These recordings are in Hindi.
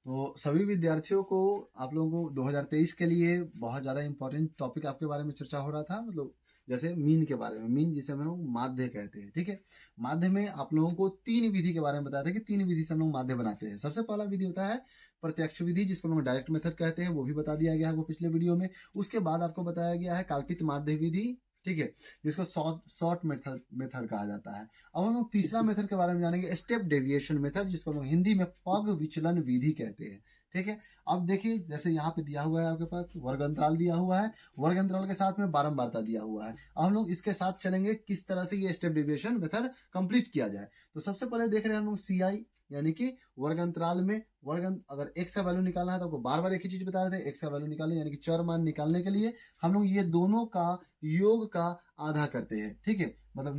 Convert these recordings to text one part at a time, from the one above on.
तो सभी विद्यार्थियों को आप लोगों को 2023 के लिए बहुत ज़्यादा इंपॉर्टेंट टॉपिक आपके बारे में चर्चा हो रहा था, मतलब जैसे मीन के बारे में, मीन जिसे हम लोग माध्य कहते हैं। ठीक है, माध्य में आप लोगों को 3 विधि के बारे में बताया था कि 3 विधि से हम लोग माध्य बनाते हैं। सबसे पहला विधि होता है प्रत्यक्ष विधि, जिसको हम लोग डायरेक्ट मेथड कहते हैं, वो भी बता दिया गया है वो पिछले वीडियो में। उसके बाद आपको बताया गया है कल्पित माध्य विधि, ठीक है, जिसको शॉर्ट मेथड कहा जाता है। अब हम लोग तीसरा मेथड के बारे में जानेंगे, स्टेप डेविएशन मेथड, जिसको हम लोग हिंदी में पग विचलन विधि कहते हैं। ठीक है, अब देखिए जैसे यहाँ पे दिया हुआ है आपके पास वर्ग अंतराल दिया हुआ है, वर्ग अंतराल के साथ में बारंबारता दिया हुआ है। अब हम लोग इसके साथ चलेंगे किस तरह से ये स्टेप डेविएशन मेथड कंप्लीट किया जाए। तो सबसे पहले देख रहे हैं हम लोग CI, यानी कि वर्ग अंतराल में अगर x का वैल्यू निकालना है तो आपको बार बार एक ही चीज बता रहे थे, x का वैल्यू निकालने यानी कि चर मान निकालने के लिए हम लोग ये दोनों का योग का आधा करते हैं। ठीक है, मतलब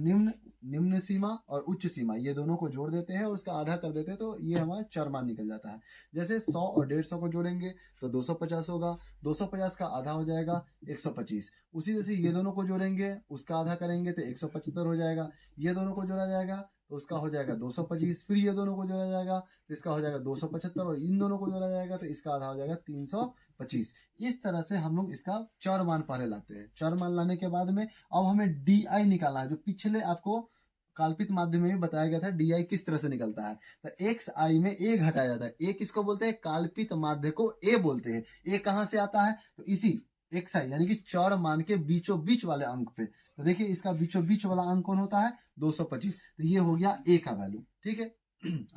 निम्न सीमा और उच्च सीमा ये दोनों को जोड़ देते हैं और उसका आधा कर देते हैं, तो ये हमारा चर मान निकल जाता है। जैसे 100 और 150 को जोड़ेंगे तो 250 होगा, 250 का आधा हो जाएगा 125। उसी तरह से ये दोनों को जोड़ेंगे, उसका आधा करेंगे तो 175 हो जाएगा। ये दोनों को जोड़ा जाएगा तो उसका हो जाएगा 225, फिर ये दोनों को जोड़ा जाएगा तो इसका हो जाएगा 275, और इन दोनों को जोड़ा जाएगा तो इसका आधा हो जाएगा 325। इस तरह से हम लोग इसका चर मान पहले लाते हैं। चर मान लाने के बाद में अब हमें DI निकालना है, जो पिछले आपको काल्पित माध्यम में भी बताया गया था DI किस तरह से निकलता है। तो XI में A घटाया जाता है। A किसको बोलते हैं? काल्पित माध्य को A बोलते हैं। A कहां से आता है? तो इसी XI यानी कि चर मान के बीचों बीच वाले अंक पे। तो देखिए इसका बीचों बीच वाला अंक कौन होता है? 225। तो ये हो गया A का वैल्यू। ठीक है,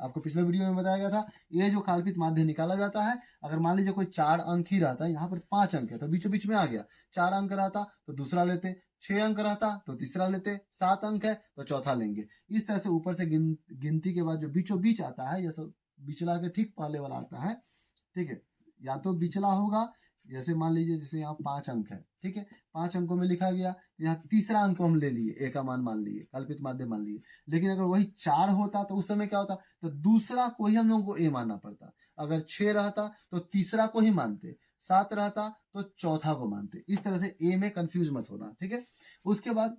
आपको पिछले वीडियो में बताया गया था ये जो काल्पित माध्य निकाला जाता है, अगर मान लीजिए कोई 4 अंक ही रहता है, यहाँ पर 5 अंक है तो बीचों बीच में आ गया। 4 अंक रहता तो दूसरा लेते, 6 अंक रहता तो तीसरा लेते, 7 अंक है तो चौथा लेंगे। इस तरह से ऊपर से गिनती के बाद जो बीचों बीच आता है, ये सब बिचला के ठीक पहले वाला आता है। ठीक है, या तो बिचला होगा, जैसे मान लीजिए जैसे यहाँ 5 अंक है, ठीक है, 5 अंकों में लिखा गया, यहाँ तीसरा अंक हम ले लिए, ए का मान मान लिए, कल्पित माध्य मान लिए। लेकिन अगर वही 4 होता तो उस समय क्या होता? तो दूसरा को ही हम लोगों को ए मानना पड़ता। अगर 6 रहता तो तीसरा को ही मानते, 7 रहता तो चौथा को मानते। इस तरह से ए में कंफ्यूज मत होना। ठीक है, उसके बाद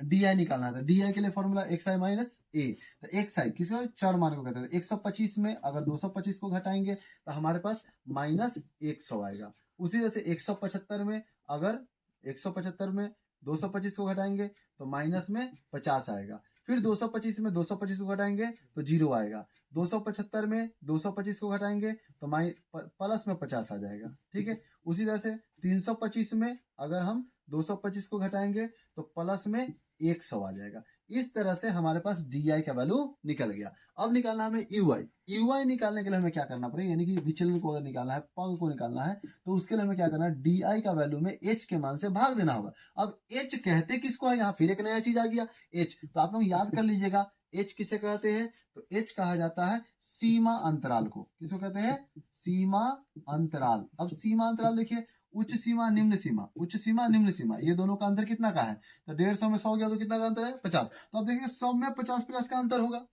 DI निकालना था। DI के लिए फॉर्मूला XI माइनस A। तो XI किसको? चर मान को कहते हैं। 125 में अगर 225 को घटाएंगे तो हमारे पास माइनस 100 आएगा। उसी तरह से 175 में अगर 175 में 225 को घटाएंगे तो माइनस में 50 आएगा। फिर 225 में 225 को घटाएंगे तो 0 आएगा। 275 में 225 को घटाएंगे तो प्लस में 50 आ जाएगा। ठीक है, उसी तरह से 325 में अगर हम 225 को घटाएंगे तो प्लस में 100 आ जाएगा। इस तरह से हमारे पास DI का वैल्यू निकल गया। अब निकालना हमें UI। UI निकालने के लिए हमें क्या करना पड़ेगा, यानी कि विचलन को अगर निकालना है, पग को निकालना है, तो उसके लिए हमें क्या करना है? DI का वैल्यू में H के मान से भाग देना होगा। अब H कहते किसको है? यहाँ फिर एक नया चीज आ गया H। तो आप लोग याद कर लीजिएगा H किसे कहते हैं? तो H कहा जाता है सीमा अंतराल को। किसको कहते हैं? सीमा अंतराल। अब सीमा अंतराल देखिए, उच्च सीमा निम्न सीमा, उच्च सीमा निम्न सीमा, ये दोनों का अंतर कितना का है? तो 150 में 100 गया तो कितना का अंतर है? 50। तो अब देखिए सब में 50-50 का अंतर होगा,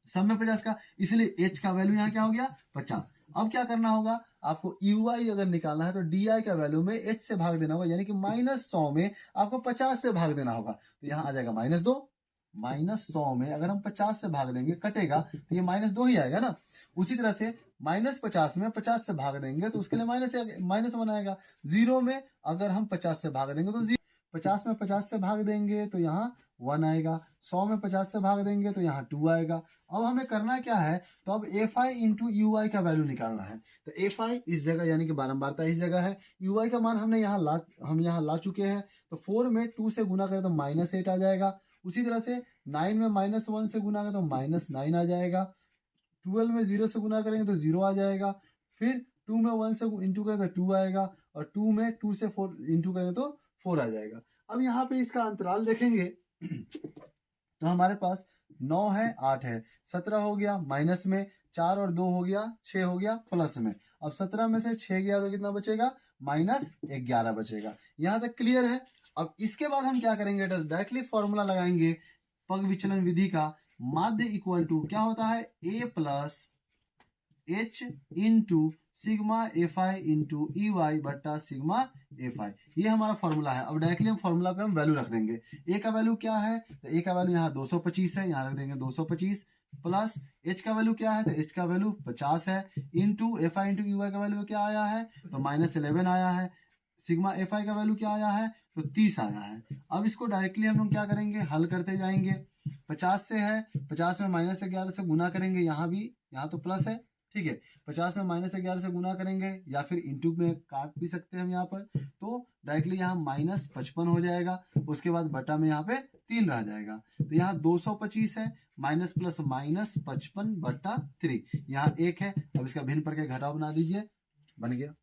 सब में 50 का, इसलिए H का वैल्यू यहाँ क्या हो गया? 50। अब क्या करना होगा आपको? UI अगर निकालना है तो DI का वैल्यू में H से भाग देना होगा, यानी कि -100 में आपको 50 से भाग देना होगा। तो यहाँ आ जाएगा -2। -100 में अगर हम 50 से भाग देंगे, कटेगा तो ये -2 ही आएगा ना। उसी तरह से -50 में 50 से भाग देंगे तो उसके लिए -1 आएगा। 0 में अगर हम 50 से भाग देंगे तो 50 में 50 से भाग देंगे तो यहाँ 1 आएगा। 100 में 50 से भाग देंगे तो यहाँ 2 आएगा। अब हमें करना क्या है? तो अब FI इंटू UI का वैल्यू निकालना है। तो FI इस जगह यानी कि बारंबारता इस जगह है, UI का मान हम यहाँ ला चुके हैं। तो 4 में 2 से गुना करें तो -8 आ जाएगा। उसी तरह से 9 में -1 से गुना करें तो -9 आ जाएगा। 12 में 0 से गुना करेंगे तो 0 आ जाएगा। फिर 2 में 1 से इंटू करें तो 2 आएगा, और 2 में 2 से 4 इंटू करें तो 4 आ जाएगा। अब यहाँ पे इसका अंतराल देखेंगे तो हमारे पास 9 है, 8 है, 17 हो गया, माइनस में 4 और 2 हो गया, 6 हो गया, प्लस में। अब 17 में से 6 गया तो कितना बचेगा? -11 बचेगा। यहाँ तक क्लियर है। अब इसके बाद हम क्या करेंगे? डायरेक्टली फॉर्मूला लगाएंगे पग विचलन विधि का। माध्य इक्वल टू क्या होता है? A plus H into sigma FI into EY बट्टा सिग्मा FI। ये हमारा फॉर्मूला है। अब डायरेक्टली हम फॉर्मूला पे हम वैल्यू रख देंगे। A का वैल्यू क्या है? तो A का वैल्यू यहाँ 225 है, यहाँ रख देंगे 225 प्लस एच का वैल्यू क्या है, तो एच का वैल्यू 50 है, into F I into U I का वैल्यू क्या आया है, तो -11 आया है, सिग्मा एफ आई का वैल्यू क्या आया है, तो 30 आया है। अब इसको डायरेक्टली हम लोग क्या करेंगे, हल करते जाएंगे। 50 से है, 50 में -11 से गुना करेंगे, यहाँ भी, यहाँ तो प्लस है, ठीक है, 50 में -11 से गुना करेंगे, या फिर इंटू में काट भी सकते हैं हम यहाँ पर, तो डायरेक्टली यहाँ -55 हो जाएगा, उसके बाद बटा में यहाँ पे 3 रह जाएगा, तो यहाँ 225 है, माइनस प्लस -55/3, यहाँ 1 है। अब इसका भिन्न करके घटाव बना दीजिए, बन गया।